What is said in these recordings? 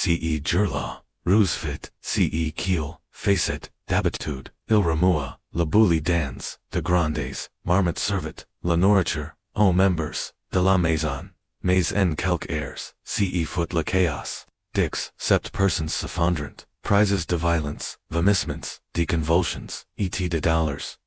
ce Gerla, Roosevelt, ce Kiel, Facet, d'habitude, il remua, la Bouillis dans, de grandes, marmot servant, la nourriture, aux members, de la maison, mais en quelques airs, ce foot la chaos, dix, sept persons s'effondrant, prizes de violence, vomissements, de convulsions, et de dollars,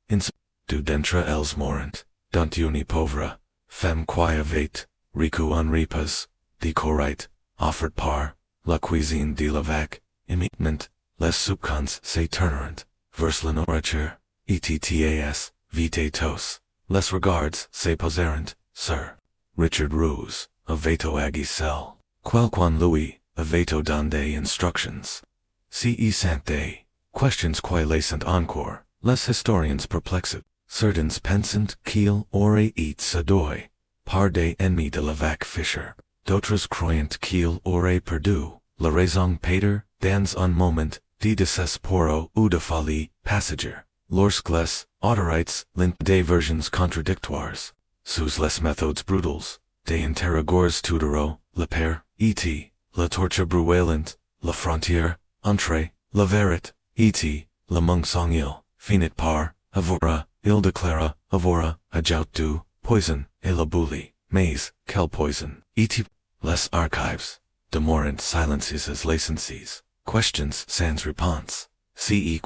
du dentre els morant, dunt uni pauvre, femme qui avait, ricu en repas, de corite, offered par, la cuisine de l'avac, imitement, les soupçons se tourneront, vers la nourriture, ettas, vite tos, les regards se posèrent, sur Richard Ruse, aveto agi cell, quelqu'un Louis, aveto donde instructions. Ce sancte, questions qui laissent encore, les historiens perplexed, certains pensent qu'il aurait été sadoi, par des ennemis de l'avac Fischer, d'autres croyant qu'il aurait perdu, la raison Peter, dans un moment, de désespoir ou de folie, passager, lorsque les autorités lint des versions contradictoires, sous les méthodes brutales, des interrogatoires tutoro, le père, et la torture brûlante, la frontière, entre, la vérité, et, la mensonge, finit par, avora, il déclara, avora, ajout du, poison, et la Bouillis, mais, quel poison, et, les archives, demorant silences as licences, questions sans réponse, ce qui,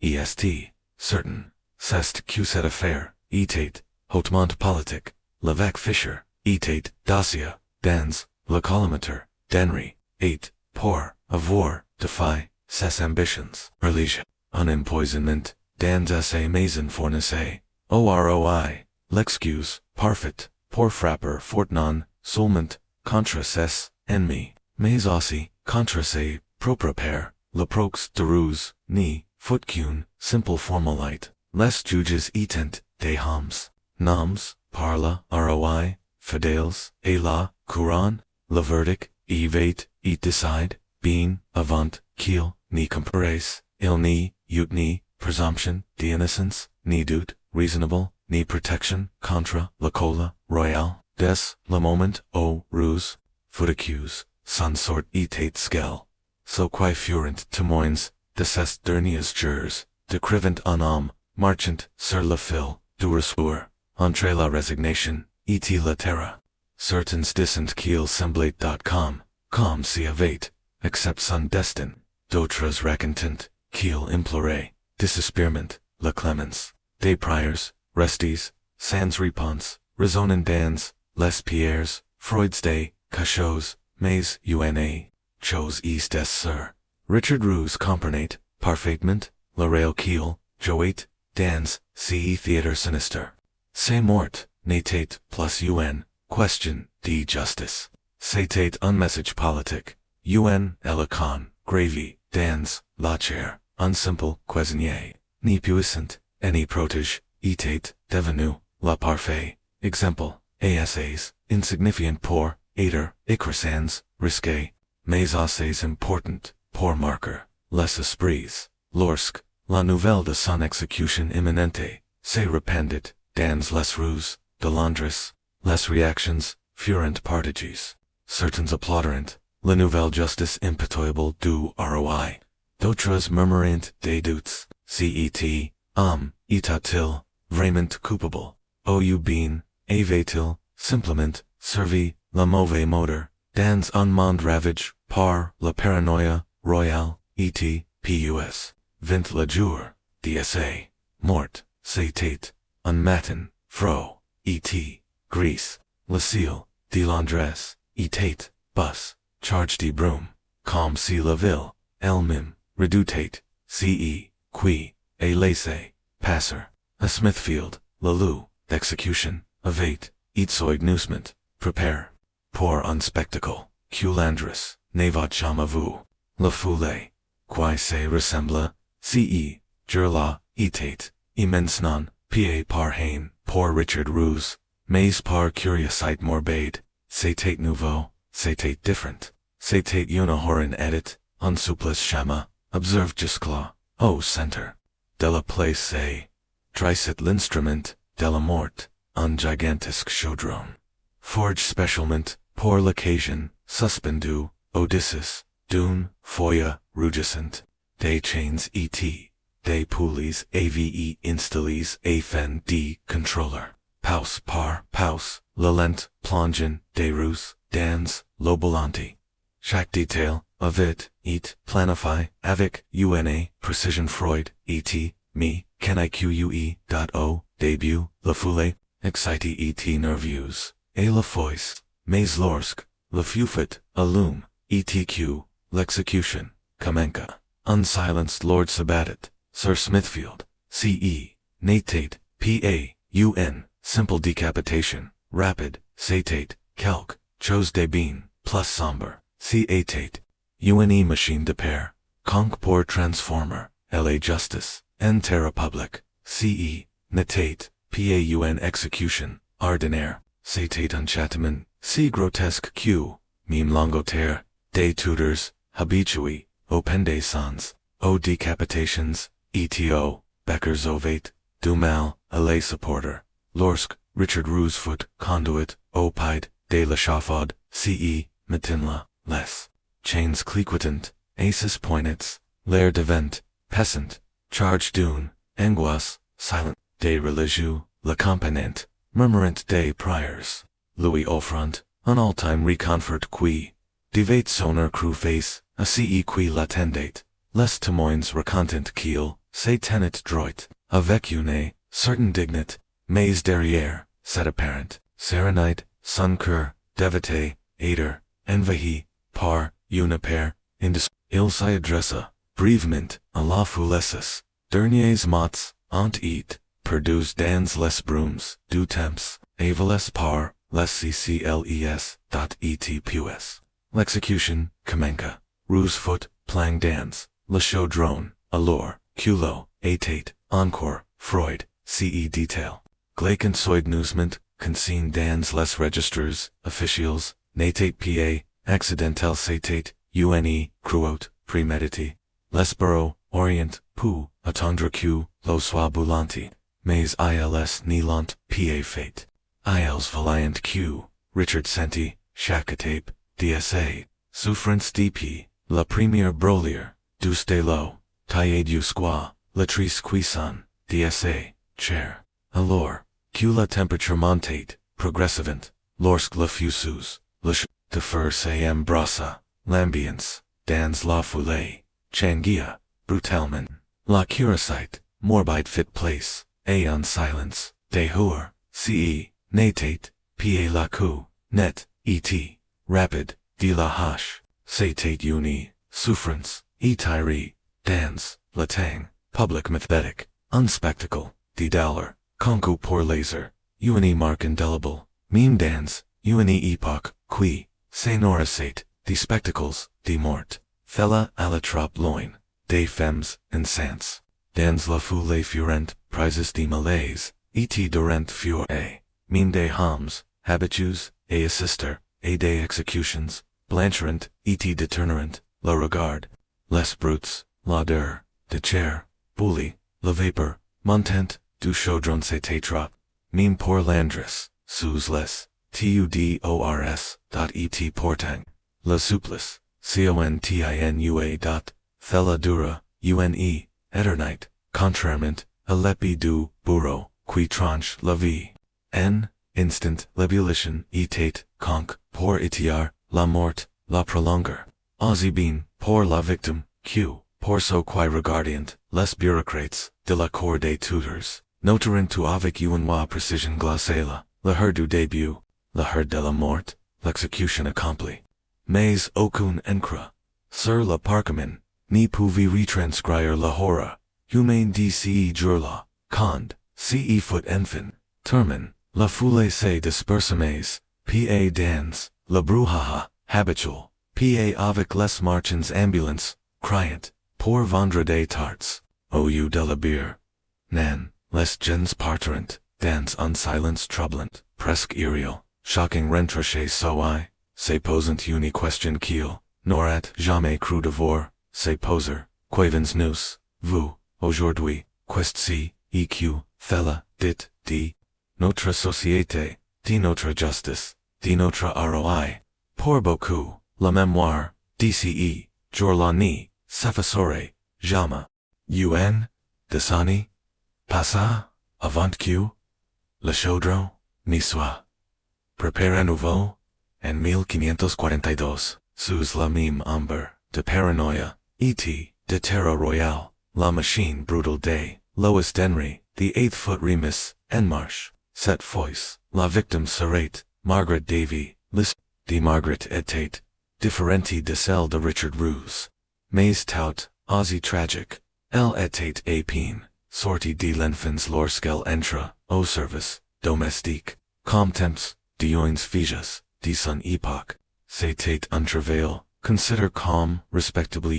est, certain, c'est que cette affaire, était, hautement politique, l'évêque Fischer, était, dossier, dans, le collimateur, d'Henri, et, pour, avoir, defy, ses ambitions, religion, un empoisonnement, dans ses maisons fournies, oroi, l'excuse, parfait, pour frapper fortnon, seulement, contre ses ennemis, mais aussi, contre ses propres pairs, le prox de ruse, ni, foutcune, simple formalite, les juges étant, des hommes, noms, par la, roi, fidèles, et la, couronne, le verdict, et decide, being, avant, qu'il, ni compares, il ni, ut ni, presumption, the innocence, ni doute, reasonable, ni protection, contra, la cola, royale, des, le moment, au, ruse, foot accuse, sans sort etate skell, so qui furent témoins, de ces derniers jours, décrivant un homme, marchant, sur le fil, du ressort, entre la résignation, et la terreur. Certains disent qu'il semblait comme si avait, except son destin, d'autres racontant, qu'il implorait, désespérement, la clémence, des prières, restes, sans réponse, raisonnant dans, les pierres, Freud's des, cachots, mais una, chose est des sur. Richard Ruse comprenait, parfaitement, la réelle qu'il, jouait, dans, ce théâtre sinister. C'est mort, n'était, plus un, question, de justice. C'était un message politique, un, éloquent, gravy, dans, la chair, un simple, cuisinier, ni puissant, ni protege, était, devenu, la parfait, exemple, assays, insignifiant pour, aider, écrasants, risqué, mais assez important, pour marquer, les esprits, lorsque, la nouvelle de son exécution imminente, se répandit, dans les rues, de Londres, les réactions, furent partagées. Certains applaudirent, la nouvelle justice impitoyable du roi. D'autres murmurent des doutes, cet, état-il, vraiment coupable, ou bien, avait-il, simplement, servi, la mauvaise moteur, dans un monde ravagé, par, la paranoïa, royale, et, pus, 20 le jour, dsa, mort, c'était, un matin, fro, et, Greece, le ciel, de Londres, était, bus, charge de broom, comme si la ville, elle-même, redoutait, ce, qui, et laissé, passer, à Smithfield, le lieu, d'exécution, avait, itsoignousement, prépare, pour un spectacle, culandrus, n'avait jamais vu, la foule, qui se ressemble, ce, jour-là, était, immense non, pied par haine, pour Richard Ruse, mais par curiosité morbide, c'était nouveau, c'était différent, c'était une horreur inédite, un supplice jamais, observe jusqu'à, au centre, de la place tricet l'instrument, de la mort, un gigantesque chaudron. Forge spécialement, pour l'occasion, suspendu, Odysseus, Dune, foia, rugissant. Des chains et. Des poulies ave installes afen d controller. Parce par Parce, Lalent, plongeon, des Ruse, dans, lobolanti. Chaque detail, of it, planify, avec, una, precision Freud, et, me, canique.o, debut, la foule, excite et nervus, et la foisse, mais lorsque, la fufet, allume, etq, l'execution, Kamenka, unsilenced Lord Sabatit, Sir Smithfield, ce, natate, pa, simple decapitation, rapid, satate, calque, chose des bean, plus sombre, catate, une machine de pair, conque pour transformer, la justice, en terra public, ce, natate, paun execution, ordinaire, satate unchâtiment, c grotesque q, meme longotaire, des tutors, habitui, opende sans, o decapitations, eto, Becker's ovate, du mal, a supporter, lorsque, Richard Ruse foot, conduit, opide, de l'échafaud, ce, matinla, les, chains cliquetant, acis poinets, l'air devant, peasant, charge d'une, angoisse, silent, des religieux, la component, murmurant des priors, Louis Offront, un all-time reconfort qui, devate sonor crew face, a ce qui l'attendate, les témoins racontant qu'il, se tenet droit, avec une, certain dignit, mais derrière, cet apparent, serenite, son cœur, devité, aider, envahi, par, une paire, il s'y adressa, brèvement, à la foulesses, derniers mots, ont et, perdus dans les brumes, du temps, avales par, les ccles, dot et puis. L'execution, Kamenka, Ruse foot, plang dans, le chaudron, alors, culo, étate, encore, Freud, ce detail. Gleichensneusement, consigne dans les registres, officials, natate pa, accidental satate, une, cruot, premedité, l'espero, orient, pou, attendre q, lo soit bouillanti, mais ils nilant, pa fate. Ils valiant q, Richard Senti, Shakatape, DSA, souffrance dp, la première brolier, du stelo, taille du squat, latrice cuisson, DSA, chair. Alors, que la temperature montate, progressivant, lorsque la fusus, le de fur s'am brassa, l'ambiance, dans la foulée, changia, brutalement, la curiosite, morbide fit place, en silence, des hour, ce, natate, pa la coup, net, et, rapid, de la hache, satate uni, souffrance, etire, dans, la tang, public mythetic, unspectacle, de dollar, conco pour laser, une marque indelible, meme dans, une epoch, qui, sonorisate, de spectacles, de mort, fella à la trappe loin, des femmes, encens, dans la foule furent, prizes de malaise, et durant fure a, meme des hams, habitus, a assister, a des executions, blancherant, et deternerant, la regard, les brutes, l'odeur, de chair, Bouillis, la vapor, montant, du chaudron c'est meme pour landress, sous les, tudors, dot et portang, la supplice, continua dot, thella dura, une, eternite, contrairement, a lepi du, bourreau, qui tranche la vie, n, instant, l'ebullition, etate, conque, pour itiar, la mort, la prolonger, ausibine, pour la victime, q, pour so qui regardient, les bureaucrates, de la cour des tutors, notarent to avec une precision glacela, le heure du début, le heure de la mort, l'exécution accomplie. Mais aucun encre, sur le parchemin, ni pouvait retranscrire la horreur, humaine dce jour-là, quand, ce foot enfin, termine, la foule se disperse mais, pa dans, la brouhaha, habitual, pa avec les marchands ambulants, criant, pour vendre des tartes, au lieu de la bière. Nan, les gens partirent, dans un silence troublant, presque aerial, shocking rentre chez soi, se posant une question qu'il, n'aurait jamais cru devoir, se poser, quavens nous, vous, aujourd'hui, quest-ci, eq, fella, dit, notre société, de notre justice, de notre ROI, pour beaucoup, la mémoire, DCE, jour la nuit, s'effaçore, jamais. Un, desani, passa, avant que, le chaudron, ni soit. Prepare à nouveau, en 1542, sous la même amber, de paranoïa, de terror royale, la machine brutale de, Lois Henry, the 8-foot Remus, en marche, cette fois, la victime serait, Margaret Davyy, list, de Margaret était, differenti de celle de Richard Ruse. Mais tout, aussi tragique, elle était à peine, sortie de l'enfance lorsqu'elle entra, au service, domestique, comme temps, d'unes fijas, de son époque. C'était un travail, consider comme, respectably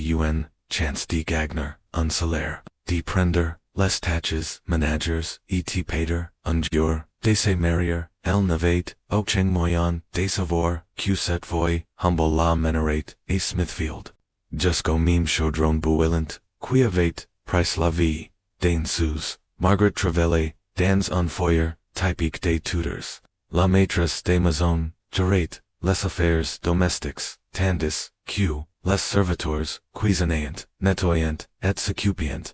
chance de gagner, un salaire, de prendre, les tâches, managers, et pater, un jour, de se marier, elle n'avait, aucun moyen, de savoir, que cette voie, humble la menerait, à Smithfield. Jusqu'au même chaudron bouillant, qui avait, price la vie, d'un sous, Margaret travaillait, dans un foyer, typique des tutors. La maîtresse des maisons, gérait, les affaires domestiques, tandis que, les serviteurs, cuisinant, nettoyant, et s'occupant,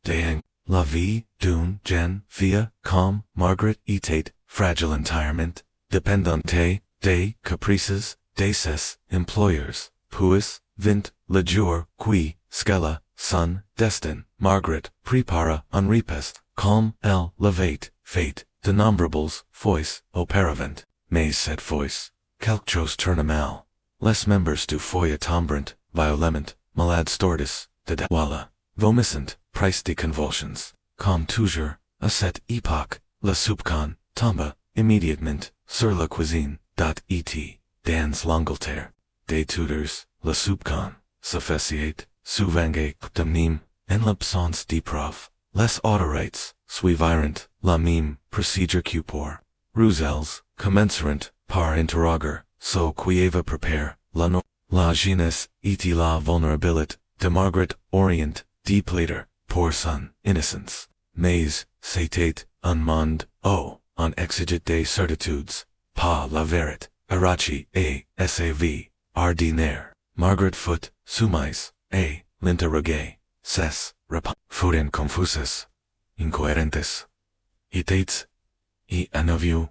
de la vie d'une jeune fille comme Margaret était, fragile entirement, dépendante, des caprices, de ses employeurs, puis, vint, le jour, qui, scella, son destin, Margaret, prépara un repas, comme elle l'avait fait, de nombrables fois, auparavant, mais cette fois, quelque chose tourna mal. Les membres du foyer tombrent, violemment, malades stordis, de voilà, vomissant, price de convulsions. Comme toujours, à cette époque, le soupçon tomba, immédiatement, sur la cuisine, et, dans l'Angleterre, des tutors, le soupçon, s'effaciait, souvent de même, en l'absence de preuves, les autorités, suivirent, la même, procédure que pour, Rusels, commenceront, par interroger, so qui avait prépare, la jeunesse, et la vulnérabilité, de Margaret Orient, de plater, pour son innocence. Mais, c'était, un monde, un exigit des certitudes, pas la vérité, arachi et sav, ordinaire. Margaret fut, soumise, et, l'interroger, ses, fueron confuses, incoherentes. Était, et à nouveau,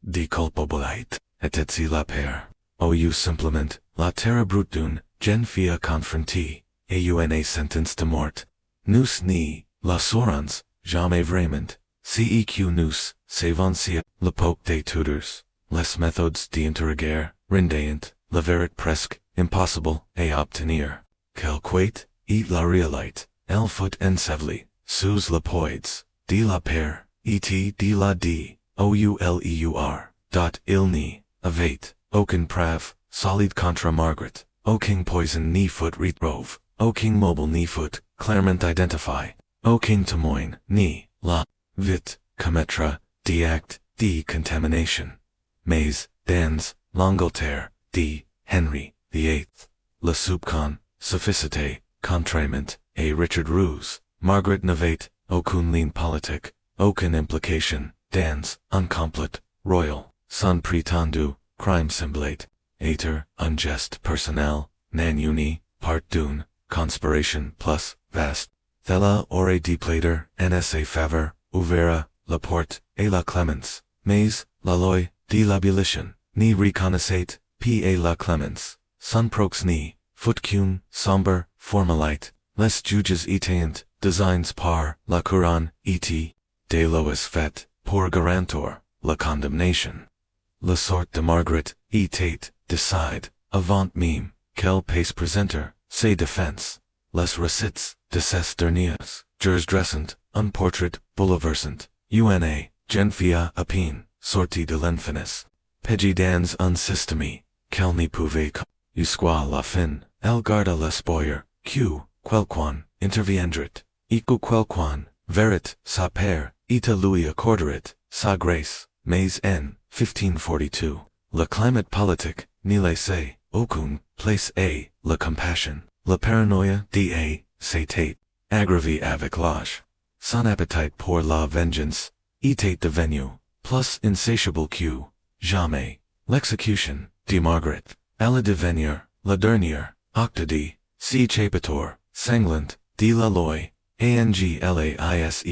de culpabilité, était-ce la peur, ou simplement, la terreur brute d'une jeune fille confrontée, à une sentence de mort. Nous ni, la saurons, jamais vraiment, que nous, s'avancer, l'époque des tutors, les méthodes d'interroger, rendant, la vérité presque, impossible, à obtenir. Quelque, et la réalité, elle fut enseveli, sous le poids, de la peur, et de la il n'y avait, aucun preuve, solide contre Margaret, aucun poison ni fut retrouvé, aucun mobile ni fut, clairement identifié, aucun témoin, ni, la, vite, commettre, de acte, de contamination. Mais, dans, l'Angleterre, de, Henri, VIII, le soupçon, sophisticité, contrairement, et Richard Ruse, Margaret n'avait, aucune ligne politique, aucune implication, dans, un complot, royal, son prétendu, crime semblait, être, un geste personnel, non uni, part d'une, conspiration plus, vaste, thella aurait de plater, en sa faveur, ouvera, la porte, et la clémence, mais, la loi, de l'abolition, ni reconnaissait, pa la clémence, son prox ni, fut qu'une, sombre, formalité, les juges étaient, designs par, la couronne, et, de lois fait, pour garantor, la condamnation. La sorte de Margaret, était, decide, avant même, qu'elle passe présenter, ses défenses, les recettes, de ces derniers, jures dressant, un portrait, bouleversant, una, jeune fille à peine, sortie de l'enfance, peggy dans un système, qu'elle n'y pouvait jusqu'à la fin, elle garda l'espoir, que, quelqu'un, interviendrait, et que quelqu'un, verrait, sa père, et lui accorderait, sa grâce, mais en, 1542, le climat politique, n'y laissait, aucune, place à, la compassion, la paranoïa de c'était, aggravé avec l'âge. Son appétit pour la vengeance, était devenu, plus insatiable que, jamais, l'exécution, de Margaret, allait devenir, la dernière, octodie, c chapitor, sanglant, de la loi, anglaise,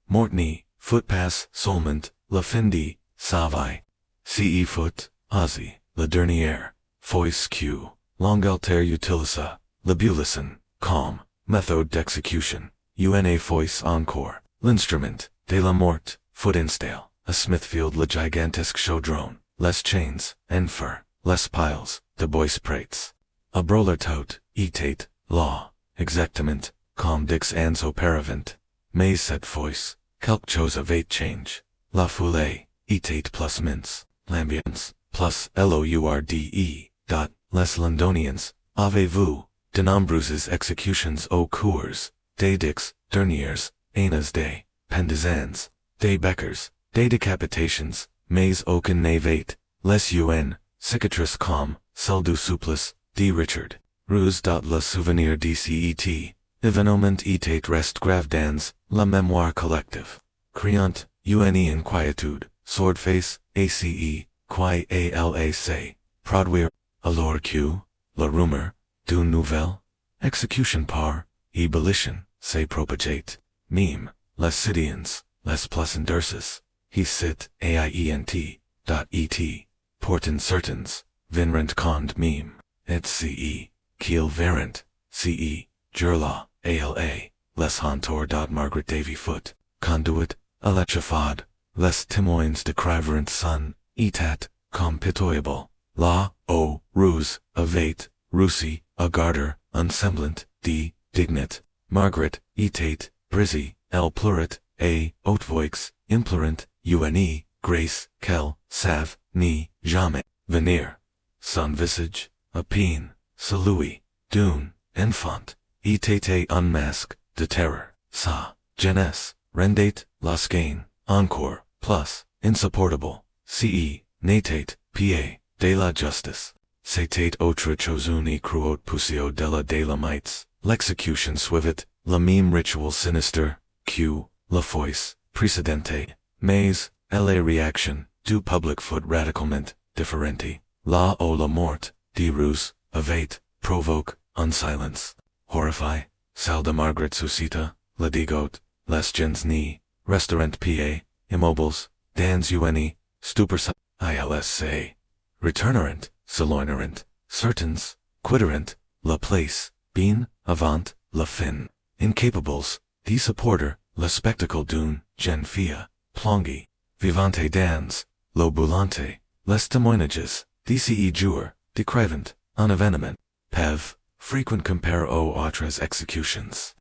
mortney, footpass, solment, la fin savai, ce foot, Aussie, la dernière, fois q, longalter utilisa, labulison, calm, methode d'execution, una fois encore, l'instrument, de la mort, foot install, a Smithfield le gigantesque chaudron, les chains, enfer, les piles, de bois prates, a broler tout, etate, law, exactement, com dix ans auparavant, mais cette fois, quelque chose avait change, la foulée, etate plus mince, l'ambiance, plus lourde, dot, les Londonians, avez-vous, de nombreuses executions au cours, des dix, dernières, années des, pendaisons, des beckers, des decapitations, mais aucun n'avait, les un, cicatrice comme, celle du supplice, de Richard Ruse. Le souvenir de cet événement était reste grave dans la mémoire collective, créant une inquiétude, swordface, ace, qui alac, produire, alors que, la rumeur, d'une nouvelle, exécution par, ébullition, se propagate, meme, les citoyens, les placendurses, he sit, aient, et, pourtant certains, vinrent cond meme, et ce, qu'il verrent, ce, jurla, ala, les hantors. Margaret Davyy foot, conduit, electrified, les témoins décriverent son, état, comme pitoyable, la, ruse, avait, russi, a garder, un semblant, de, dignit, Margaret, etate, brisy, elle pleurait, a, haute-voix, implorant, une, grace, quel, save, ni, jamais, venir, son visage, a peine, celui, d'une, enfant, etate unmasque, de terreur, sa, jeunesse, rendait, las gain, encore, plus, insupportable, ce, n'était, pa, de la justice, c'était autre chose une cruauté poussio de la mites, l'execution suivit, le même ritual sinister, q, la fois, précédente, mais, la réaction, du public foot radicalement, differente, la ou la mort, de Ruse, avait, provoque, un silence, horrify, celle de Margaret suscita, la dégoût, les gens ni, restaurant pa, immobiles, dans une, stupor ilsc, returnerant, saloinerant, certains, quitterant, la place, being, avant, la fin, incapables, de supporter, le spectacle d'une, jeune fille, plongée, vivante dans, lo bouillante, les témoignages, dce jour, décrivant, un événement, pev, frequent compare aux autres executions.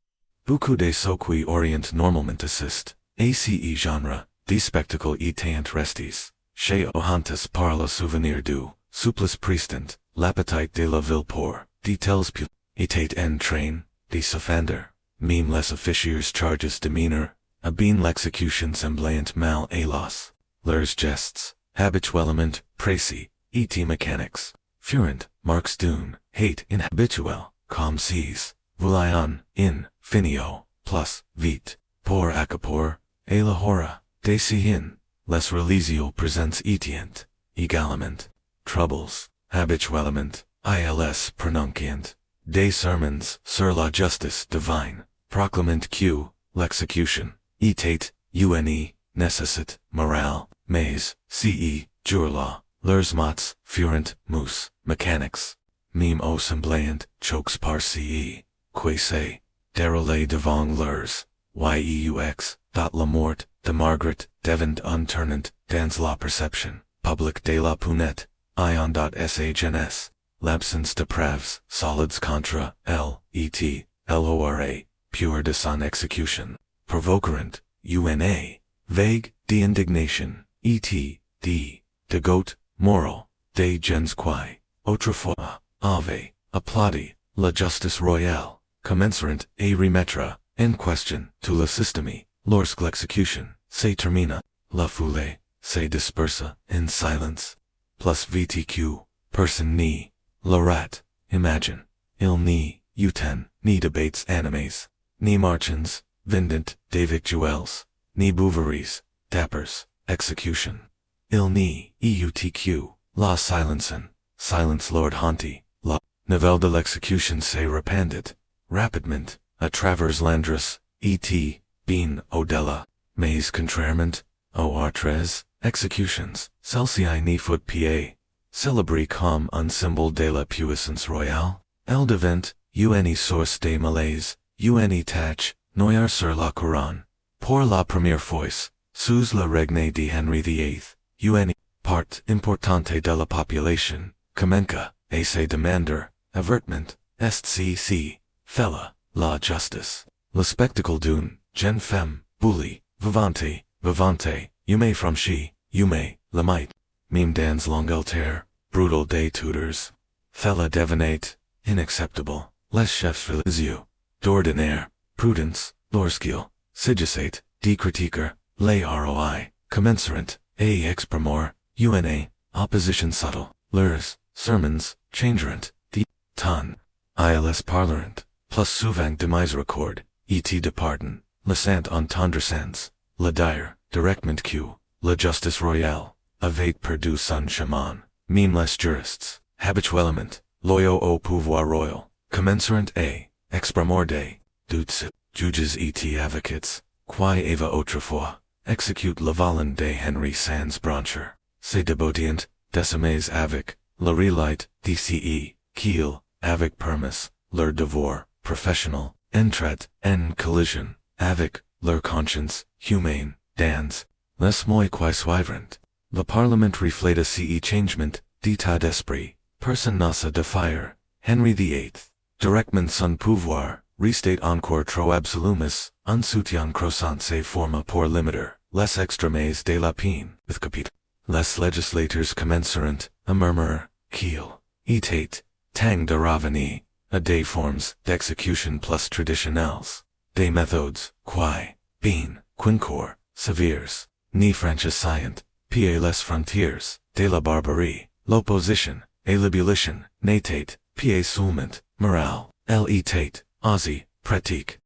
Beaucoup de ceux qui orient normalement assist, ace genre, de spectacle étant restés, chez ohantes par le souvenir du, supplice prestant, l'appétit de la ville pour, de tels pu, était en train, de s'offender, même les officiers charges de mineur, a bien l'execution semblant mal hélas, leurs gestes, habituellement, précis, et mécaniques, furent, marques d'une, hate inhabituel, comme sis, voulion, in, finio, plus, vite, pour acapor, et la hora, de sihin, les religio presents etient, également, troubles, habituellement, ils prononciant, des sermons sur la justice divine, proclamant que, l'execution, était, une, nécessite, morale, mais, ce, jour-là, leurs mots, furent, mus, mechanics, meme au semblant, choques par ce, qui se, déroulé devant leurs, yeux, la mort, de Margaret, devant unturnant, dans la perception, public de la punette, ion.sHNS, l'absence de preuves, solides contre, lora, pure de son execution, provoquerant, una, vague, de indignation, de goat, moral, de gens qui, autrefois, avaient, applaudi, la justice royale, commencerant à remettre, en question, tout le système, lorsque l'execution, se termina, la foule, se dispersa, in silence, plus vtq, person ni, la rat, imagine, il ni, uten, ni debates animes, ni marchins, vindant, de victuels, ni bouveries, dappers, execution, il ni, eutq, la silencen, silence Lord Honti, la, nouvelle de l'exécution se répandit, rapidement, à travers Landres, et, bien au-delà, mais contrairement, aux autres exécutions, celle-ci n'y faut pas, célébrée comme un symbole de la puissance royale, elle devint, une source de malaise, une tâche, noire sur la couronne, pour la première fois, sous le règne de Henri VIII, une part importante de la population, commença, et se demander, avertement, est-ce fella, la justice, le spectacle d'une, jeune femme, Bouillis, vivante, hume franchie, hume, la might, mime dans l'Angleterre, brutal des tutors, fella devenait, inacceptable, les chefs religieux, d'ordinaire, prudence, lorsqu'il, s'agissait, de critiquer, les roi, commencerant, et exprimer, une, opposition subtle, leurs, sermons, changeront, de, ton, ils parleront, plus souvent de miséricorde, et de pardon, laissant entendre sans, le dire, directement que, la justice royale, avait perdu son chemin, même les juristes, habituellement, loyaux au pouvoir royal, commenceront à, exprimer des, doutes, juges et avocats, qui avaient autrefois, exécute la volonté de Henri sans brancher, se déboutient, décimés avec, la relight, DCE, qu'il, avec permis, leur devoir, professionnel, entrait, en collision, avec, leur conscience, humaine, dans, les mots qui suivront. Le Parlement reflète ce changement, d'état d'esprit, personne n'ose défier, Henri VIII, directement son pouvoir, restait encore trop absolumus, un soutien croissant se forma pour limiter, les extrêmes de la peine, with capit. Les législateurs commenceront, à murmurer, qu'il, était, temps de revenir, à des formes d'exécution plus traditionnelles, des méthodes, qui, bien, quincore, sévères, ni franchissant, pied les frontières, de la barbarie, l'opposition, et l'ébullition, n'était, pied seulement, morale, elle était, aussi, pratique.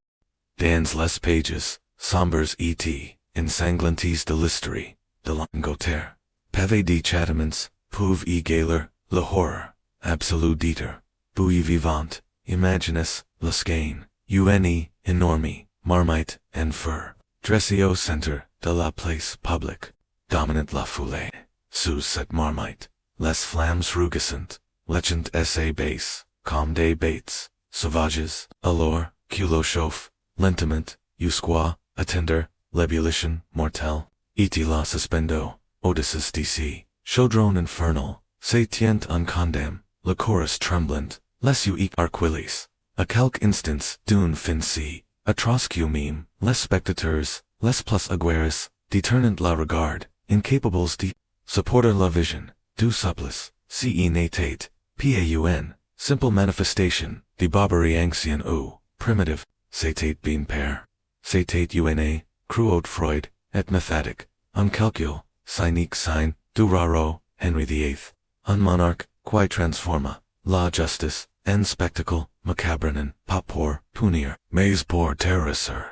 Dans les pages, sombres et, ensanglantes de l'histoire, de l'Angleterre, pavé de châtiments, peuvent égaler, le horreur, absolu d'être, bouillie vivante, imagines, le skein, une, énorme, marmite, en fur, dressé au centre, de la place publique, dominant la foule, sous cette marmite, les flammes rugissantes, legend essaie base, comme des bêtes, sauvages, alors, que l'eau chauffe, lentement, jusqu'à, attendre, l'ébullition mortelle, et la suspendo, Odysseus d'ici, chaudron infernal, se tient en condamne, le chorus tremblant, les uic arquilis, à quelque instance d'une fin si, atroce que mime, les spectateurs, les plus aguerris, détournant la regard, incapables de supporter la vision, du supplice, ce n'était, paun, simple manifestation, de barbarie ancienne ou, primitive, c'était bien père, c'était une, cruaude Freud, et mathématique, un calcul, cynique sign, du raro, Henri VIII, un monarque, qui transforma, la justice, en spectacle, macabre pas pour punir, mais pour terroriser.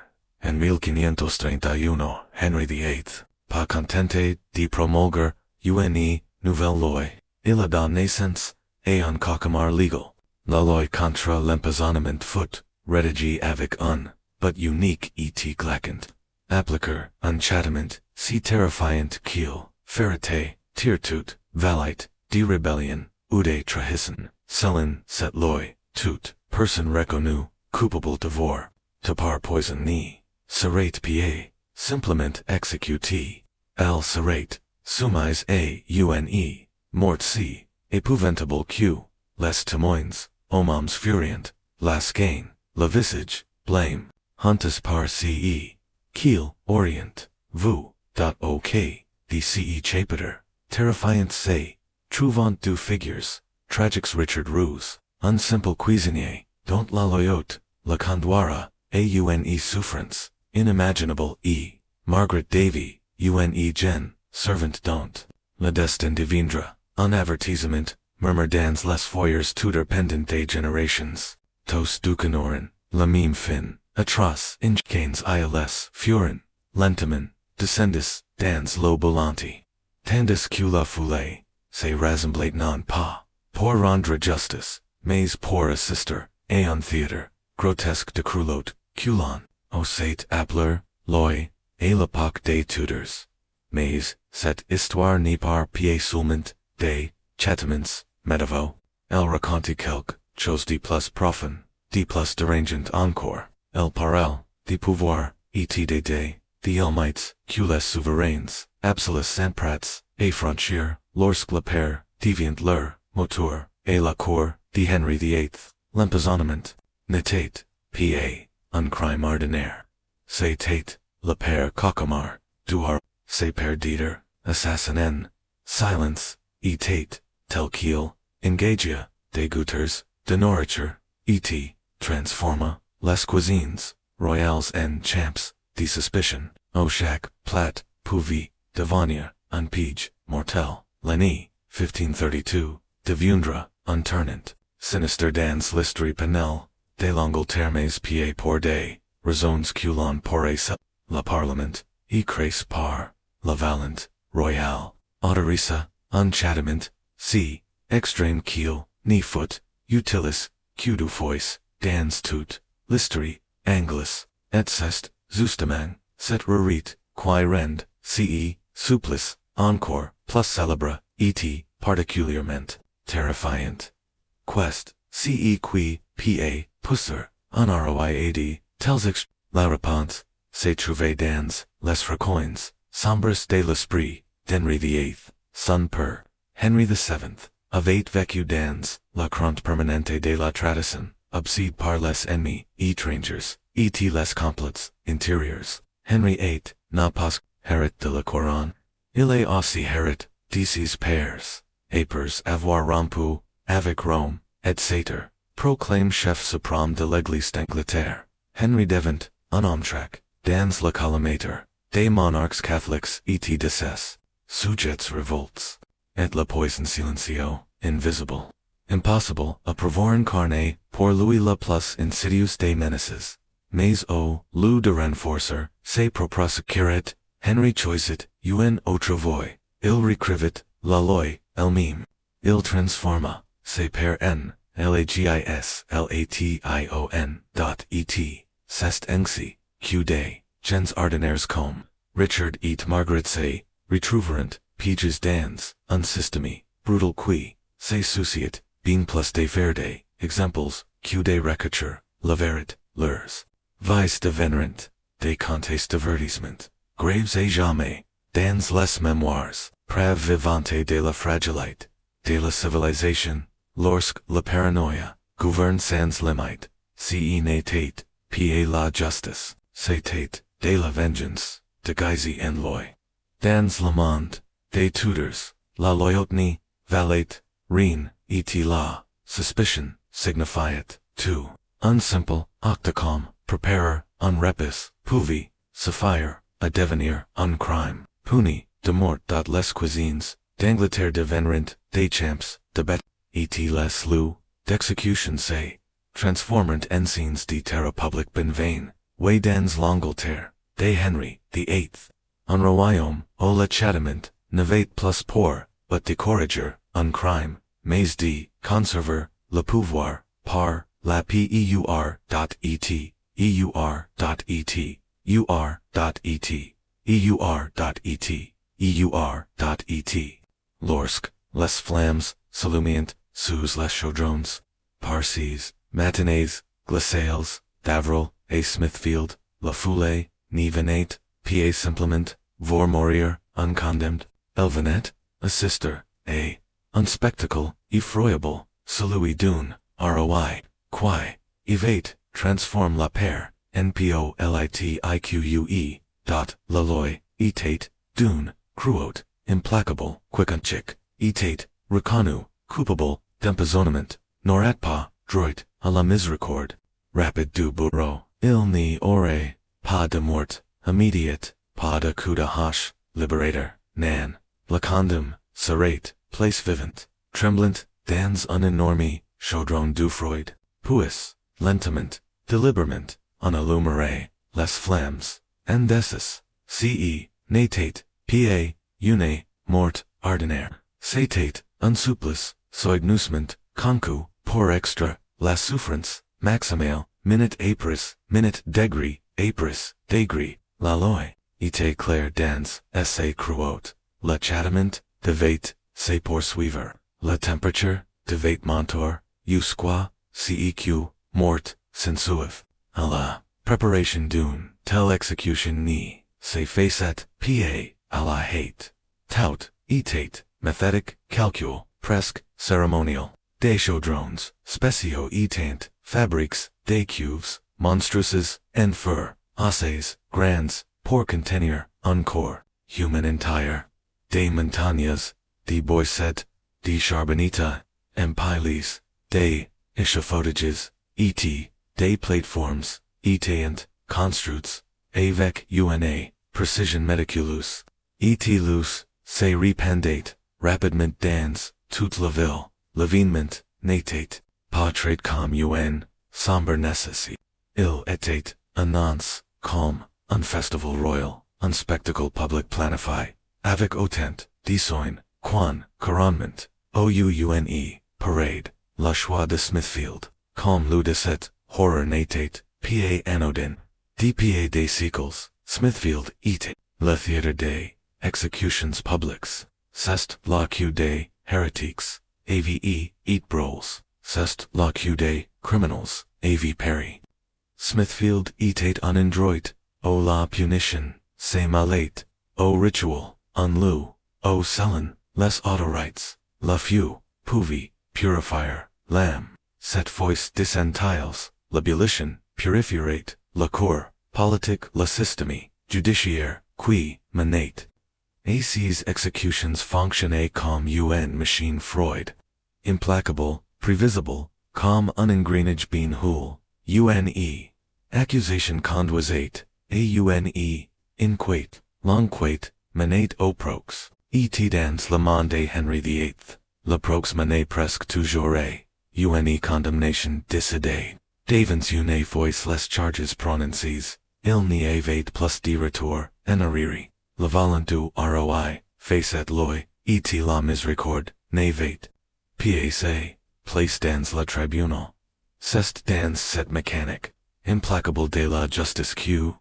En 1531, Henri VIII, pas contente de promulguer, une nouvelle loi, il a donné naissance, et un cauchemar legal, la loi contre l'empoisonnement fut, rédigée avec un, but unique et claquant, appliquer, un châtiment, si terrifiant qu'il, ferité, tirtut, valait, de rébellion, ou de trahison, selon cette loi, toute, personne reconnue, coupable de voir, to par poison ni, serait pied, simplement exécuté, elle serait, soumise à une, mort si, épouvantable que, les témoins, hommes furiant, las gain, le visage, blâme, hontes par ce, qu'il, orient, vous, ok, de ce chapitre, terrifiant se, trouvant deux figures, tragiques Richard Ruse, un simple cuisinier, dont la loyote, la conduira, a une souffrance, inimaginable e, Margaret Davyy, une jeune, servante dont, le destin deviendra, un avertissement, murmure dans les foyers tutor pendant des générations, tous ducanoren, la mime fin, atroce, incanes ils, furent, lentement, descendis, dans l'eau bouillante, tandis que la foule, se rassemblait non pas, Pour rendre justice, mais pour assister, et un theatre, grotesque de croulotte, culon, au sait appeler, l'oeil, et l'époque des Tudors. Mais, cette histoire n'est pas pied seulement, des, châtiments, médavaux, elle raconte quelque chose de plus profond, de plus dérangeant encore, elle parle, des pouvoirs, et des almights, que les souverains, absolus sans prats, et franchir, lorsque le père, devient leur, moteur, et la cour, de Henri VIII, l'empoisonnement, n'était, pa, un crime ordinaire. C'était, le père cauchemar, duar, ses pères d'être, assassinen, silence, était, tel qu'il, engagia, des goûters, de nourriture, et transforma, les cuisines, royales en champs, de suspicion, au chaque plat, pouvait, devenir, un piège, mortel, l'année, 1532, deviendra, un tournant, sinister dans l'histoire pénale, de l'Angleterre pieds pour des, raisons que l'on pourrait se, le parlement, écrasé par, la valente, royale, autorisa, un châtiment, si, extrême qu'il, ni foot, utilis, que du fois, dans toute, l'histoire, anglis, et c'est, justement, cette rarite, qui rend, ce, supplice, encore, plus célèbre, et, particulièrement, terrifiant. Quest, ce qui, pa, pousser, un roiad, tels la réponse, se trouve dans, les recoins, sombres de l'esprit, d'Henri VIII, son père, Henri VII, avait vécu dans, la crainte permanente de la tradition, obsédé par les ennemis, étrangers, et les complots, intérieurs. Henri VIII, n'a pas hérité de la couronne. Il est aussi hérité, de ses pères, après avoir rompu, avec Rome, etc., proclame chef suprême de l'Église d'Angleterre. Henri devint, un homme trac, dans le collimateur, des monarques catholiques et de ses sujets revoltes, et le poison silencieux, invisible, impossible à prévoir incarné, pour lui le plus insidieux des menaces. Mais au lieu de renforcer ses propres sécurités, Henri choisit une autre voie, il récrivit la loi elle-même, il transforma ses pères en lagis et c'est ainsi que des gens ordinaires comme Richard et Margaret se retrouveront piégés dans un système brutal qui se souciait bien plus de faire des exemples que de recacher la vérité, leurs vices deviendront des contes divertissement, graves et jamais, dans les mémoires, preuve vivante de la fragilité, de la civilisation, lorsque la paranoïa gouverne sans limite, si n'était, pa la justice, c'était, de la vengeance, déguisée en loi. Dans le monde, des Tudors, la loyauté, valait, rien, et la suspicion, signifiait, tout, un simple, octocom, préparer, un repas, pouvait, suffire, à devenir, un crime, puni, de mort dans les cuisines, d'Angleterre deviendront, des champs, de bête, et les lieux, d'exécution se, transformant en scenes de terror public ben vain, way dans l'Angleterre, de Henri VIII. Un royaume, où le châtiment, n'avait plus pour, but de corriger, un crime, mais de, conserver, le pouvoir, par, la peur.et, eur.et, ur.et, eur.et, eur.et. Lorsque, les flammes, s'illuminent, sous les chaudrons, Parses, matinées, glaciales, d'Avril, et Smithfield, la foule, n'y venait, pied simplement, vor mourir, uncondemned, elle venait, assister, et, un spectacle, effroyable, celui d'une, roi, qui, évite, transforme la paire, npolitique, dot, la loi, était, d'une, cruauté, implacable, quiconchic, était, reconnu, coupable, d'empoisonnement, n'aurait pas, droit, à la miséricorde, rapide du bourreau, il n'y aurait, pas de mort, immediate, pas de coup de hache, libérateur, nan, la condamne, serait, place vivante, tremblant, dans un énorme, chaudron du Freud, puis, lentement, délibérément, on allumerait, les flammes, indécis, ce, n'était, pa, une, mort, ordinaire, c'était, un supplice, soignousement, concu, pour extra, la souffrance, maximale, minute apris, minute degree, la loi, ite clair dans, essai cruot, le châtiment, de VIII, c'est poursuivre, la temperature, de VIII montor, jusqu'à, ceq, mort, sensuif, à la preparation d'une, telle execution ni, c'est facet, pa, à la hate, tout, etate, methodic, calcul, presque, cérémonial, des chaudrons, spéciaux etant, fabriques, des cuves, monstrueuses, en fur, assays, grands, pour contenir, encore, human entire, des montagnes, des boissettes, des charbonita, empiles, des échafaudages, des plateforms, etant, construts, avec una, precision meticulous, lus, se rependate, rapidement dans, toute la ville, l'événement, n'était, pas très comme un, sombre nécessité, il était, annonce, comme, un festival royal, un spectacle public planifié, avec autant, d'essoin, quand, couronnement, oune, parade, la choix de Smithfield, comme le 17, horror n'était, pa anodin, dpa des siècles, Smithfield était, le theatre des, executions publiques, c'est la queue des, heretiques, ave, eat brawls, c'est la queue des, criminals, av Perry. Smithfield était un endroit, o la punition, c'est malate, o ritual, un lieu, o selon, les autorites, la feu, pouvi, purifier, lamb, cette fois descentiles, l'abolition, purifiate, la cour, politique, la systémie, judiciaire, qui, manate. Ces executions fonctionnaient comme une machine Freud. Implacable, previsible, comme un engrenage bien houle, une. Accusation conduisait, aune, inquate, lonquate, manate au prox. Et dans le monde de Henri VIII, le prox manait presque toujours une condamnation décidée. Devant une fois les charges prononcées, il n'y avait plus de retour, en arrière. Le volant du roi, facet loi, et la miséricorde, n'avait. PAC, place dans le tribunal. C'est dans cette mécanique, implacable de la justice que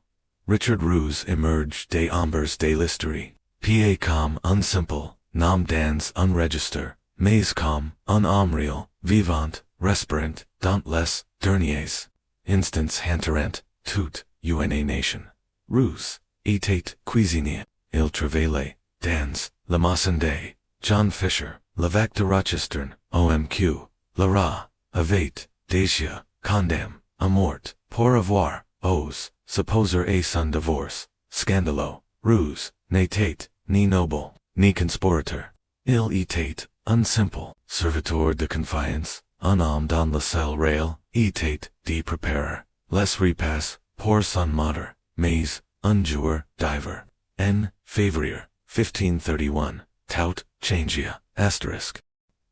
Richard Ruse émerge des ombres de l'histoire. Pa comme un simple, nom dans un registre, mais comme un homme réel, vivant, respirant, dans les derniers instants hanterant, toute une nation. Ruse, était cuisinier, il travaillait, dans, la Massendée, John Fisher, l'évêque de Rochester, OMQ, le rat, avait, déjà, condamné, à mort, pour avoir, ose, supposer et son divorce, scandalo, Ruse, n'était, ni noble, ni conspirateur. Il était, un simple, serviteur de confiance, un homme dans le ciel réel, était, de préparer, les repas, pour son maître, mais, un jour, diver, en, février, 1531, tout, changia, asterisk.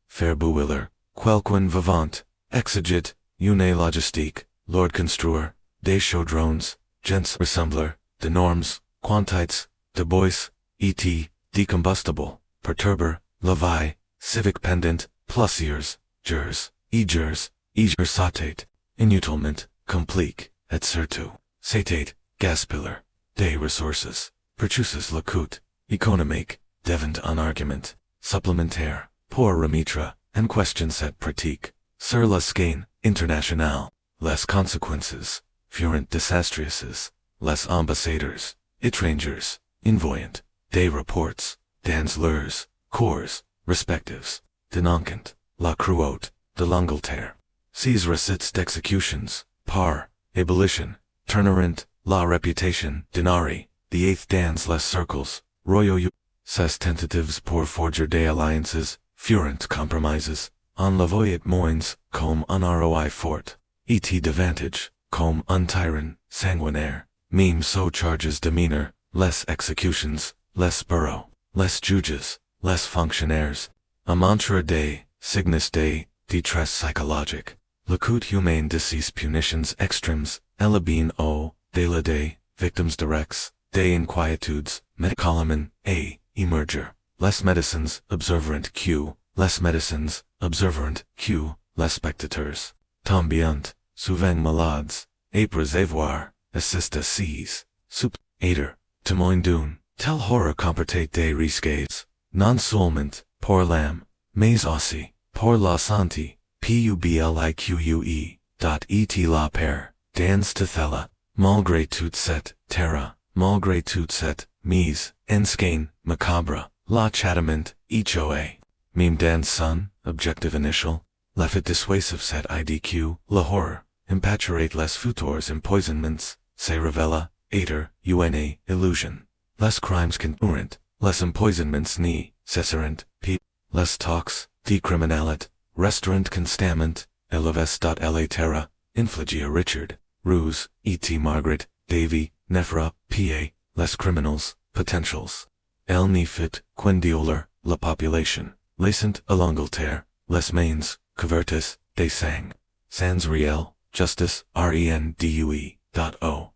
Faire bouillir, quelqu'un vivant, exigit, une logistique, lord construire, des chaudrons, gens ressembler, de normes, quantites, de bois, et, decombustible, perturber, levi, civic pendant, plusieurs, jurs, satate, inutilement, complique, et surtout, satate, gaspiller, des ressources, purchases le coût, économique, devant un argument, supplémentaire, pour remettre, en question cette pratique, sur la scène internationale, les conséquences, furent désastreuses, les ambassadeurs, étrangers, envoyant, des rapports, dans leurs, corps, respectives, dénoncant, la cruauté, de l'Angleterre. Ces recettes d'exécutions, par, abolition, tournant, la réputation, denari, the eighth dans les cercles, royaux, ces tentatives pour forger des alliances, furent compromises, en la voyait moins, comme un roi fort, et davantage, comme un tyran, sanguinaire, même so charges demeanor, les executions, les bureaux, les juges, les fonctionnaires, a montre des, signus des, détresse psychologique, le coût humain de ces punitions extremes, elle bien au, de des, victimes directs, des inquietudes, médicalement, a, emerger, les médecins, observant q, les médecins, observant, q, les spectateurs, tombiant, souvent malades, apres avoir, assist à seize, sup, aider, témoin d'une, tel horror comportate des risques, non seulement, pour l'âme, mais aussi, pour la santé, publique, et la peur, dans tethella, malgré toute cette terreur, malgré toute cette mise en scène macabre, la châtiment, HOA, meme dans son, objective initial, l'effet dissuasif cette IDQ, la horror, impacturate les futurs empoisonments, se revela, aider, una, illusion, les crimes concurrent, les empoisonments ni, cessarent, p, les tox, decriminalit, restaurant constamment, eleves.la terra, infligia Richard, Ruse, et Margaret, Davyy, Nephra, pa, les criminals, potentials. El ni fit, quindioler, la population, lacent à l'Angleterre, les mains, couvertes, des sang, sans réel, justice, rendue.o.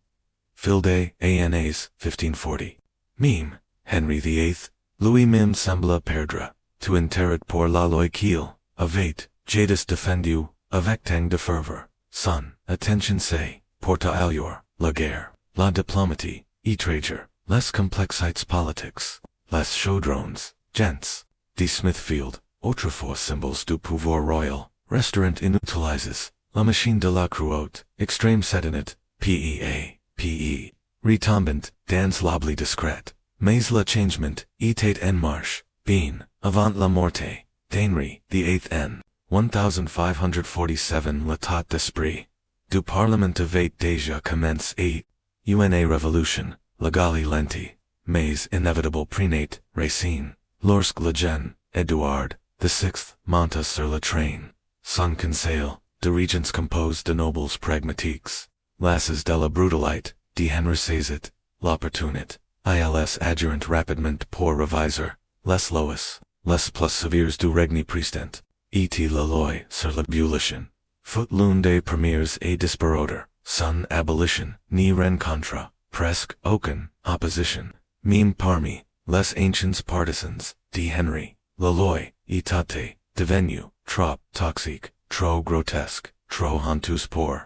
Filde, ANAs, 1540. Meme, Henri VIII, Louis Mim sembla perdre, tu interret pour la loi qu'il, avait, jadis defendu, avec tant de fervor, son, attention c'est, porta alior, la guerre, la diplomatie, trager, les complexités politiques, les chaudrons, gents, de Smithfield, autrefois symboles du pouvoir royal, restaurant inutilises, la machine de la cruauté, extrême sedinit, PE, retombant, dans l'oubli discret, mais le changement, était en marche, bien, avant la morte, d'Henri, VIII n. 1547 l'état d'esprit, du Parlement avait déjà commencé et, una révolution, legale lente, mais inévitable prenait, racine, lorsque le jeune, Edouard, VI, monta sur le train, son conseil, de regents composed de nobles pragmatiques, lasses de la brutalité, de Henri saisit, l'opportunité, ils adjurent rapidement pour reviser, les lois, les plus sévères du règne prestant. Et la loi sur l'abolition, fut l'une des premières et disparoder, son abolition, ni rencontre, presque aucune opposition, même parmi les anciens partisans de Henri, la loi était devenue trop toxique, trop grotesque, trop honteuse pour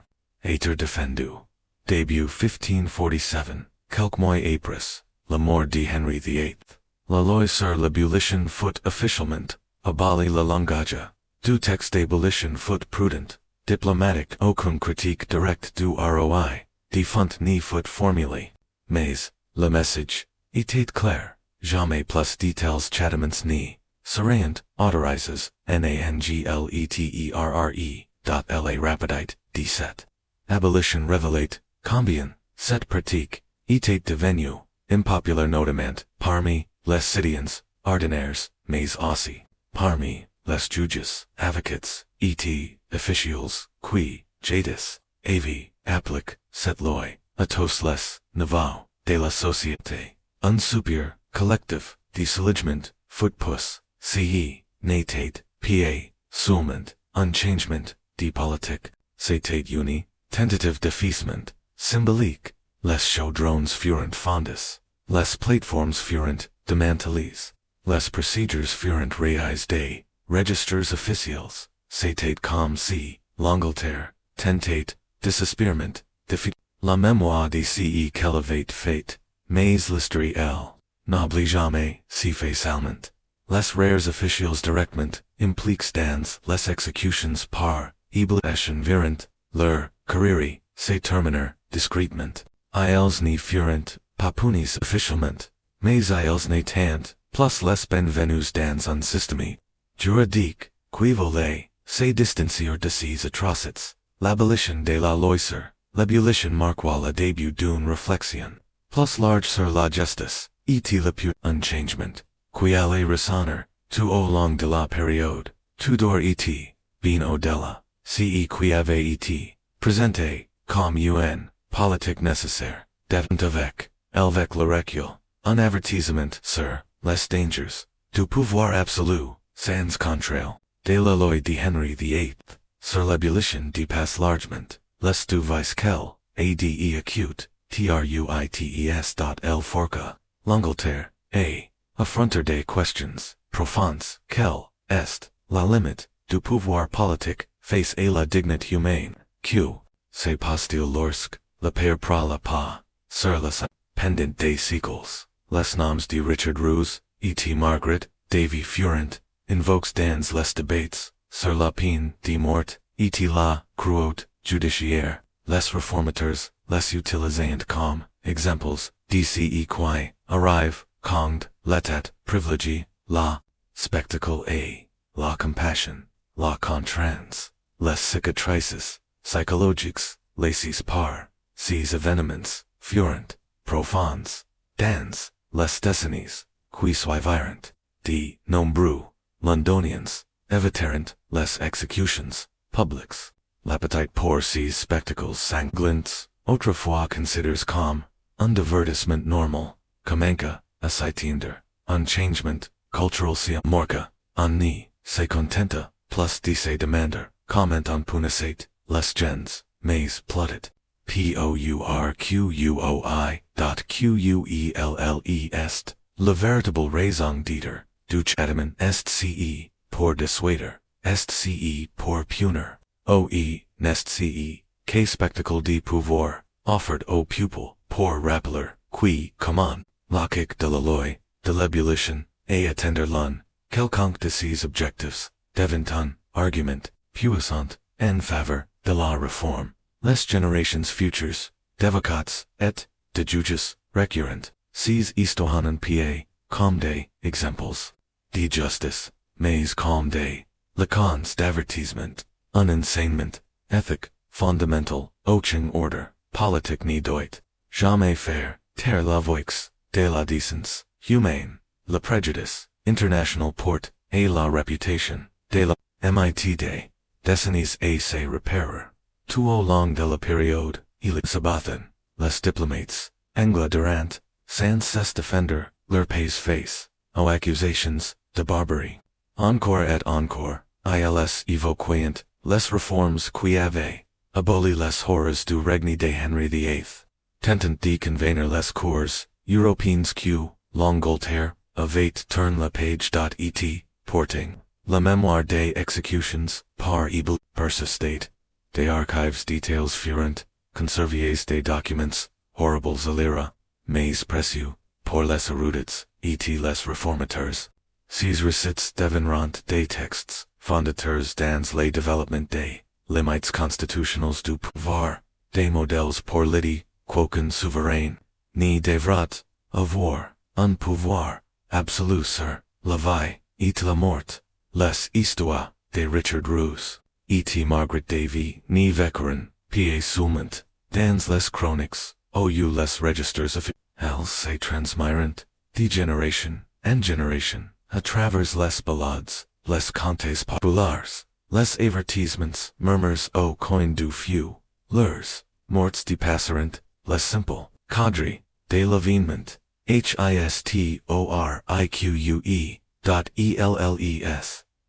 être défendue. Début 1547, quelques mois après, la mort de Henri VIII, la loi sur l'abolition fut officiellement abolie le langage. Du texte d'abolition fut prudent, diplomatique, aucune critique directe du ROI, de font ni fut formulée, mais, le message, était clair, jamais plus détails châtiments ni, seraient, autorises, NANGLETERRE, rapidite, 17. Abolition révélate, combien, cette pratique, était devenue, impopulaire notamment, parmi, les citoyens, ordinaires, mais aussi, parmi, les juges, advocates, et, officials, qui, jadis, appliquent, cette loi, à tous les, niveaux, de la société, un supérieur, collectif, de soulagement, fut pousse, ce, n'était, pa, seulement, un changement, de politique, c'était uni, tentative d'effacement, symbolique, les chaudrons furent fondés, les plateformes furent démantelées, les procédures furent réalisées, registers officiels, c'était comme si, l'Angleterre, tentait, désespérément, défi, la mémoire de ce qu'elle avait fait, mais l'histoire elle, n'oublie jamais, si facilement. Les rares officiels directement, impliquent dans les exécutions par, obligation virent, leur, carrière, se terminer, discrètement. Ils n'y furent, pas punis officiellement, mais ils n'étaient, plus les benvenus dans un système juridique, qui voulait, se distancier de ces atrocités. L'abolition de la loi sur l'abolition marqua le début d'une réflexion, plus large sur la justice, et le pur un changement, qui allait ressonner, tout au long de la période, tout d'or et, bien au-delà, ce qui avait été, présenté, comme une, politique nécessaire, devant avec le recul, un avertissement sur, les dangers, du pouvoir absolu, sans contrôle, de la loi de Henri VIII, sur l'abolition dépasse largement, les du vice qu'elle, ade acute, truites. Forca, l'Angleterre, affronter des questions, profondes, quelle est, la limite, du pouvoir politique, face à la dignité humaine, q. C'est postil lorsque, le père prend la pas, sur la pendant des siècles. Les noms de Richard Ruse, et Margaret Davyy furent, invokes dans les debates, sur la peine de mort, et la cruauté judiciaire, les réformateurs, les utilisant comme exemples, d'ici qui arrive, quand, l'état privilégié, la spectacle et la compassion, la contrainte, les cicatrices psychologiques, laissées par ces événements, furent, profonds, dans les décennies, qui suivirent, de nombreux Londonians évitèrent les exécutions publiques. L'appétit pour ces spectacles sanglants, autrefois considérés comme un divertissement normal, commença à s'éteindre, un changement culturel si marqué, on n'y se contenta plus de se demander comment on punissait les gens, mais plutôt pourquoi la véritable raison d'être du châtiment est pour dissuader, est pour punir, n'est que spectacle de pouvoir, offered au pupil, pour rappeler, qui, comment, logique de la loi, de l'ébullition, et atteindre l'un, quelconque de ces objectifs, devint un argument, puissant, en faveur de la réforme. Les générations futures, d'avocats, et de juges, requirent, ces histoires en pied, comme des exemples de justice, mais comme des leçons d'avertissement, un enseignement, éthique, fondamental, aucun ordre, politique ni doit, jamais faire, taire la voix, de la décence, humaine, le préjudice, international port, et la réputation, de la mit décennies et se repérer. Tout au long de la période, ils s'abattent, les diplomates, anglais durant, sans se défendre, leur pays face, aux accusations, de barbarie. Encore et encore, ils évoquent, les réformes qui avaient, aboli les horreurs du règne de Henri VIII, tentant de convaincre les cours, européens que, l'Angleterre, avait tourné la page. Et, porting, la mémoire des exécutions, par éboulis, persistait. Des archives details furent, conserviers des documents, horribles à lire, mais précieux, pour les érudits, et les réformateurs. Ces recettes deviendront des textes, fondateurs dans le développement des limites constitutionnelles du pouvoir, des modèles pour l'idée, qu'aucun souverain, ni devra, avoir, un pouvoir, absolu sur, la vie, et la mort. Les histoires, de Richard Ruse, et Margaret Davyy, ni vécurent, pieds seulement, dans les chroniques, ou les registers of elles se transmirent, de génération en génération, à travers les ballades, les contes populaires, les avertissements, murmures au coin du feu, leurs morts dépasseront, les simples cadres, de l'avènement, historique.elles,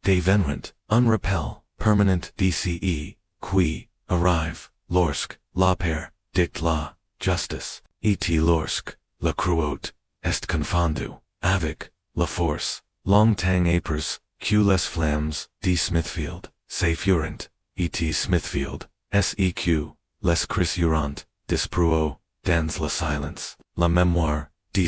deviendront, un rappel, permanent d'ici, qui, arrive, lorsque, la paix, dicte la, justice, et lorsque, la cruauté, est confondue, avec, la force, longtemps épers, que les flammes, de Smithfield, se furent, et Smithfield, seq, les crissurant, dispruo, dans la silence, la mémoire, de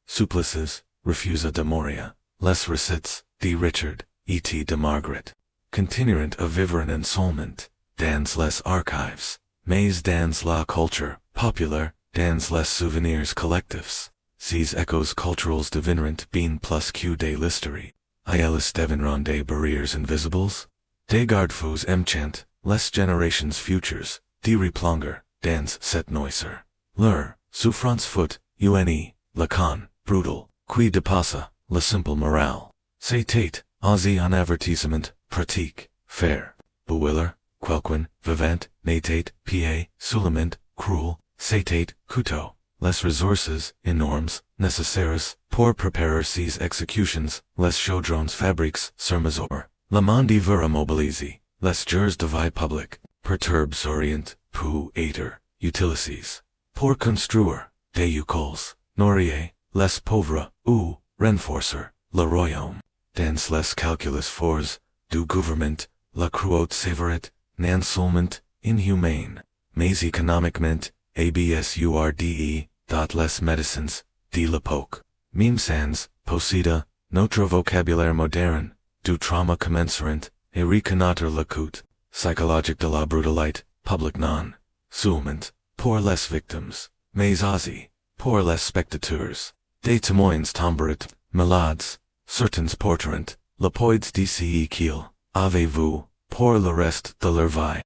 supplices, refusa de moria, les recettes, de Richard, et de Margaret, continueront à vivre en seulement, dans les archives, mais dans la culture, populaire, dans les souvenirs collectifs. Ces échos culturels deviendront bien plus que de l'histoire. Ils deviendront des barrières invisibles, des garde-fous emchant, les générations futures, de replonger, dans cette noirceur. Leur souffrance fut, une, lacan, brutal, qui dépassa, la simple morale. C'était, aussi un avertissement, pratique, faire, Bouillis, quelqu'un, vivant, n'était, pied, seulement, cruel, c'était, couteau. Les ressources, énormes, nécessaires, pour préparer ces exécutions, les chaudrons fabriques, sur mesure. Le monde devra mobiliser, les jours de vie publique, perturbe s'orient, pour être, utilises. Pour construire, des écoles, nourrir, les pauvres, ou, renforcer, le royaume. Dans les calculs forts, du gouvernement, la cruauté sévérette, non seulement inhumane, mais économiquement, absurde, dot les médecins, de l'époque, même sans, posséder, notre vocabulaire moderne, du trauma commensurant, et reconnaître le coût, psychologique de la brutalité, public non, seulement, pour les victimes, mais aussi, pour les spectateurs, des témoins tomberont, malades, certains porteront, le poids de qu'il, avez-vous, pour le reste de leur vie.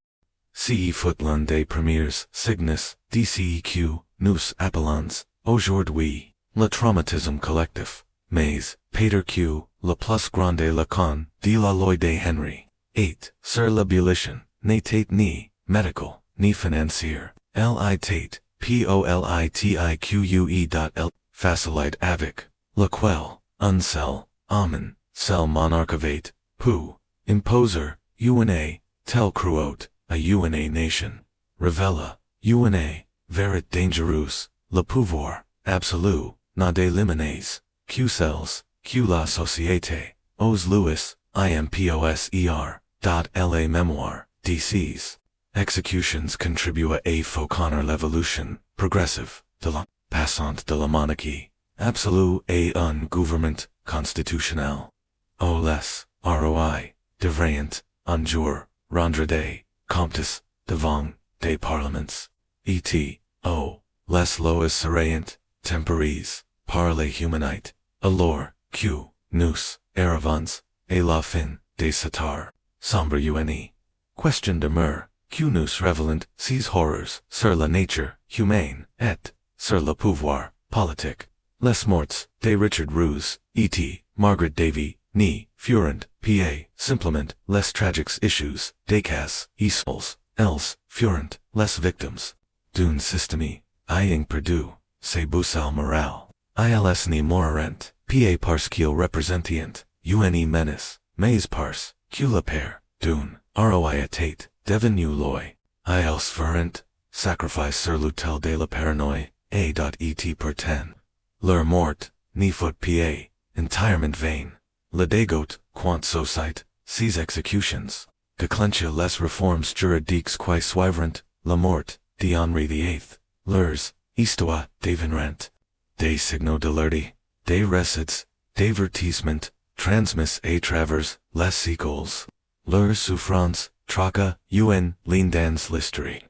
Foot l'un des premiers signes, que nous appelons, aujourd'hui, le traumatisme collectif, mais, Peter Q, le plus grand le con, de la loi de Henri, 8, sur l'abolition, n'était ni, medical, ni financière, politique, politique.l, facilite avec, lequel, un seul, homme, seul monarchivate, pou, imposer, una, tel cruauté, a una nation, revela, una, verit dangereuse, le pouvoir, absolu, n'a des limites, que celles, que la société, os Louis, imposer, dot la mémoire, DCs. Executions contribue à fauconner l'évolution, progressive, de la, passante de la monarchie, absolue et un gouvernement, constitutionnel. O les, roi, devraient, un jour, rendre des, comptes, devant, des parlements, les lois seraient, temporis, par les humanités, alors, que, nous, arrivons, et la fin, des satires, sombre une. Question demeure, que nous révélent ces horreurs sur la nature humaine et sur le pouvoir politique. Les morts de Richard Ruse, et Margaret Davyy, ni furent, pa, simplement, les tragiques issues, des cas, seuls, elles, furent, les victimes, d'un système, ayant perdu, ses boussole morale, ils ni mourrent, pa parce qu'ils représentient, une menace, mais parce, que la peur, d'un, roi était, devenu loi, ils furent, sacrifice sur l'autel de la paranoïa, et pourtant, leur mort, ni fut pa, entirement vain. Le dégoût, quand société, ces exécutions, déclencha les réformes juridiques qui suivrent, la mort, de Henri VIII, leurs, Histoire, devinrent, des signaux de l'ordre, des récits, divertissement, transmis à travers, les siècles, leurs souffrances, traca, dans l'histoire.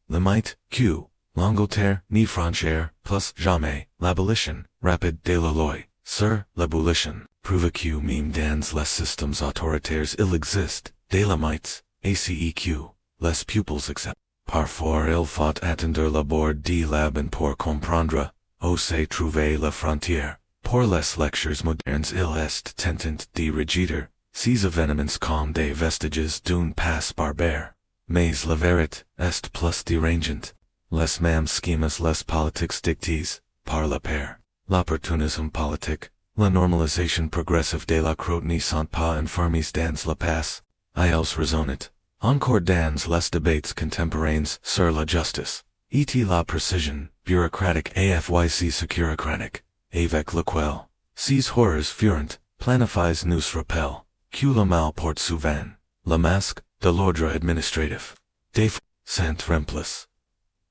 Le might, que, l'Angleterre, ni franchir, plus jamais, l'abolition, rapide de la loi, sur l'abolition, prouve que même dans les systèmes autoritaires il existe, de la might, ACEQ, les pupils acceptent. Parfois il faut attendre la bord de l'abon pour comprendre, oser trouver la frontière, pour les lectures modernes il est tentant de rejeter, ces événements comme des vestiges d'un passe barbare. Mais la vérité est plus dérangeante. Les mêmes schemas les politiques dictés, par la peur, l'opportunisme politique, la normalisation progressive de la croûte ne sont pas enfermés dans la passe, ils raisonnent, encore dans les débats contemporains sur la justice, et la précision, bureaucratique afyc securocratique, avec lequel, ces horreurs furent, planifiés nous rappellent, que le mal porte souvent, le masque, de l'ordre administratif, des sans remplace,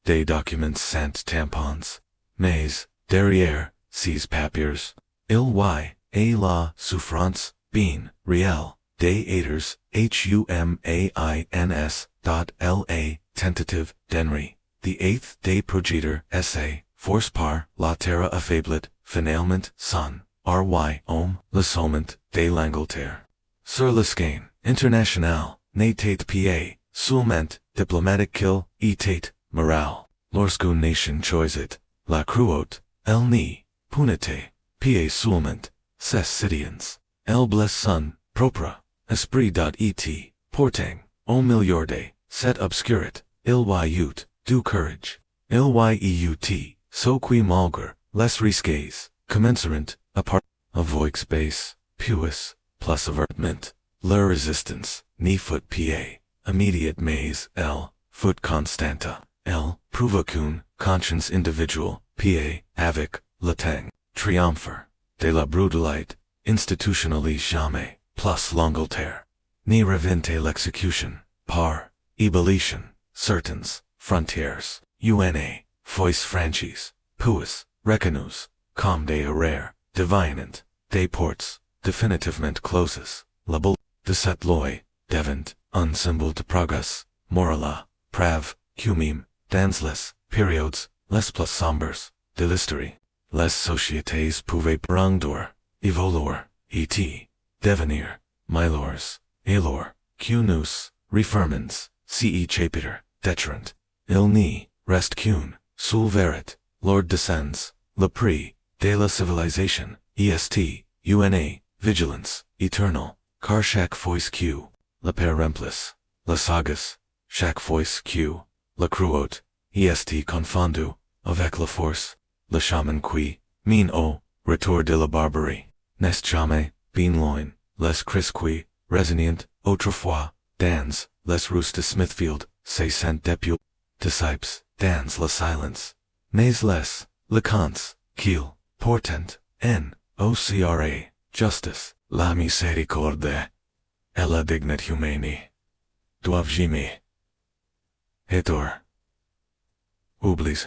des documents sans tampons, mais, derrière, ces papiers, il y a la souffrance, bien, réelle, des haters, humains, dot la, tentative, d'Henri, the 8th des progéteurs, essai, force par, la terre affaiblit, finalement, son, ry, le solement, de l'Angleterre. Sur le scain, international, n'était pa, seulement, diplomatique qu'il, était, moral. Lorsqu'une nation choisit, la cruauté, elle n'y, punite, pa seulement, ses citoyens, elle blesse son, propre, esprit. Et, portant, au milieu de, cette obscurité, il y eut, du courage, il y eut, so qui malgré, les risques, commenceront, à part, a voix basse, puis, plus avertiment, leur résistance, ni fut pa, immediate mais, elle, fut constanta, elle, provoquune, conscience individuelle, pa, avec, le temps, triompher, de la brutalité, institutionnally jamais, plus l'Angleterre. Ni revinte l'exécution, par, ébullition, certains, frontières, una, fois franchise, puis, reconnus, comme des erreurs, devinant, des ports, definitivement closes, la bulle, de cette loi, devant, un symbole de progrès, morala, prave, cumim, dans les périodes, les plus sombres, de l'histoire, les sociétés pouvaient prendre, évoluer, et devenir, milors, alors, que nous, refermens, chapitre, deterrent, il n'y reste qu'une, seule vérité, Lord descends, le prix, de la civilisation, una, vigilance, éternelle, car chaque fois que, la paix remplis, la sagas, chaque fois que, la cruauté, confondu, avec la force, le chemin qui, mène au, retour de la barbarie, n'est jamais, bien loin, les cris qui, résonnent, autrefois, dans, les rues de Smithfield, se sent depuis, disciples, dans la silence, mais les cants, qu'il, pourtant, ocra, justice, la miséricorde, et la dignité humaine, doivent jamais, être, oubliés.